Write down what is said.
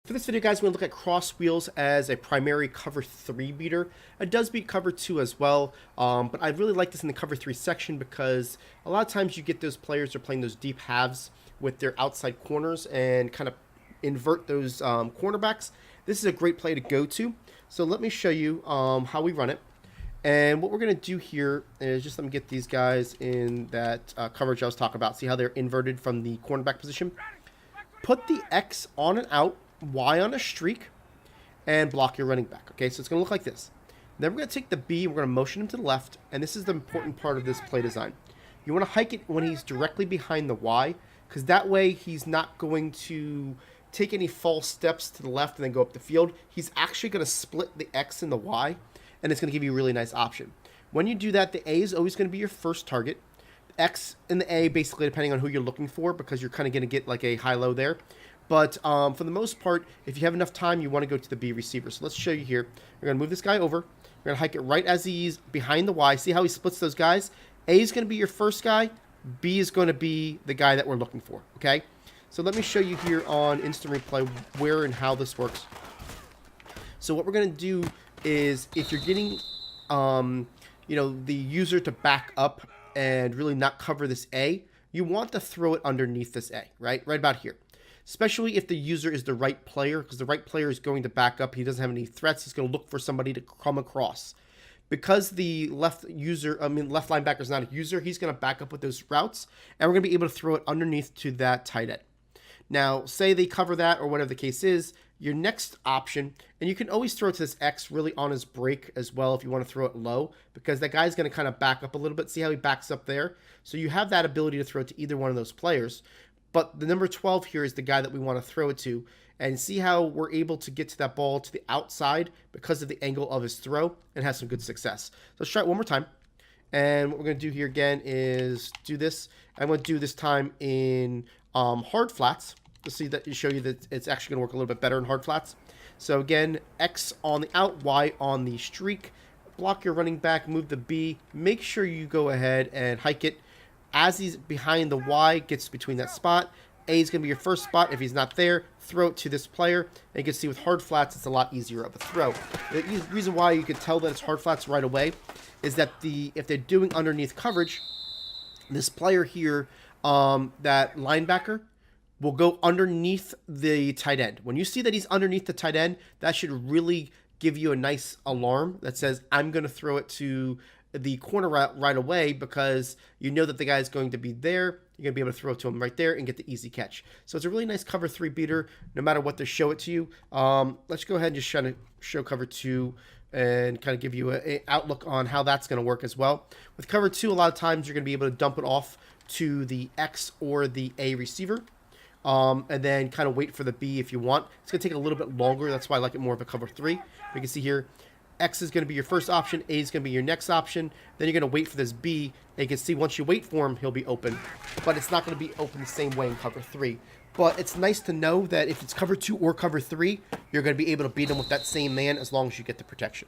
For this video, guys, we're going to look at cross wheels as a primary cover 3 beater. It does beat cover 2 as well, but I really like this in the cover 3 section because a lot of times you get those players that are playing those deep halves with their outside corners and kind of invert those cornerbacks. This is a great play to go to. So let me show you how we run it. And what we're going to do here is just let me get these guys in that coverage I was talking about. See how they're inverted from the cornerback position? Put the X on and out, Y on a streak, and block your running back. Okay, so it's going to look like this. Then we're going to take the B, we're going to motion him to the left, and this is the important part of this play design. You want to hike it when he's directly behind the Y, because that way he's not going to take any false steps to the left and then go up the field. He's actually going to split the X and the Y, and it's going to give you a really nice option. When you do that, the A is always going to be your first target. X and the A, basically, depending on who you're looking for, because you're kind of going to get like a high-low there. But for the most part, if you have enough time, you want to go to the B receiver. So let's show you here. We're going to move this guy over. We're going to hike it right as he's behind the Y. See how he splits those guys? A is going to be your first guy. B is going to be the guy that we're looking for, okay? So let me show you here on Instant Replay where and how this works. So what we're going to do is if you're getting, the user to back up and really not cover this A, you want to throw it underneath this A, right? Right about here. Especially if the user is the right player, because the right player is going to back up. He doesn't have any threats. He's going to look for somebody to come across. Because the left linebacker is not a user, he's going to back up with those routes, and we're going to be able to throw it underneath to that tight end. Now, say they cover that or whatever the case is, your next option, and you can always throw it to this X really on his break as well if you want to throw it low, because that guy's going to kind of back up a little bit. See how he backs up there? So you have that ability to throw it to either one of those players. But the number 12 here is the guy that we want to throw it to. And see how we're able to get to that ball to the outside because of the angle of his throw and has some good success. So let's try it one more time. And what we're going to do here again is do this. I'm going to do this time in hard flats to show you that it's actually going to work a little bit better in hard flats. So again, X on the out, Y on the streak. Block your running back, move the B. Make sure you go ahead and hike it. As he's behind the Y, gets between that spot. A is going to be your first spot. If he's not there, throw it to this player. And you can see with hard flats, it's a lot easier of a throw. The reason why you can tell that it's hard flats right away is that if they're doing underneath coverage, this player here, that linebacker, will go underneath the tight end. When you see that he's underneath the tight end, that should really give you a nice alarm that says, I'm going to throw it to the corner route right away, because you know that the guy is going to be there. You're going to be able to throw it to him right there and get the easy catch. So it's a really nice cover 3 beater, no matter what they show it to you. Let's go ahead and just try to show cover 2 and kind of give you an outlook on how that's going to work as well. With cover 2, a lot of times you're going to be able to dump it off to the X or the A receiver. And then kind of wait for the B if you want. It's going to take a little bit longer. That's why I like it more of a cover 3. You can see here, X is going to be your first option, A is going to be your next option, then you're going to wait for this B, and you can see once you wait for him, he'll be open. But it's not going to be open the same way in cover 3. But it's nice to know that if it's cover 2 or cover 3, you're going to be able to beat him with that same man as long as you get the protection.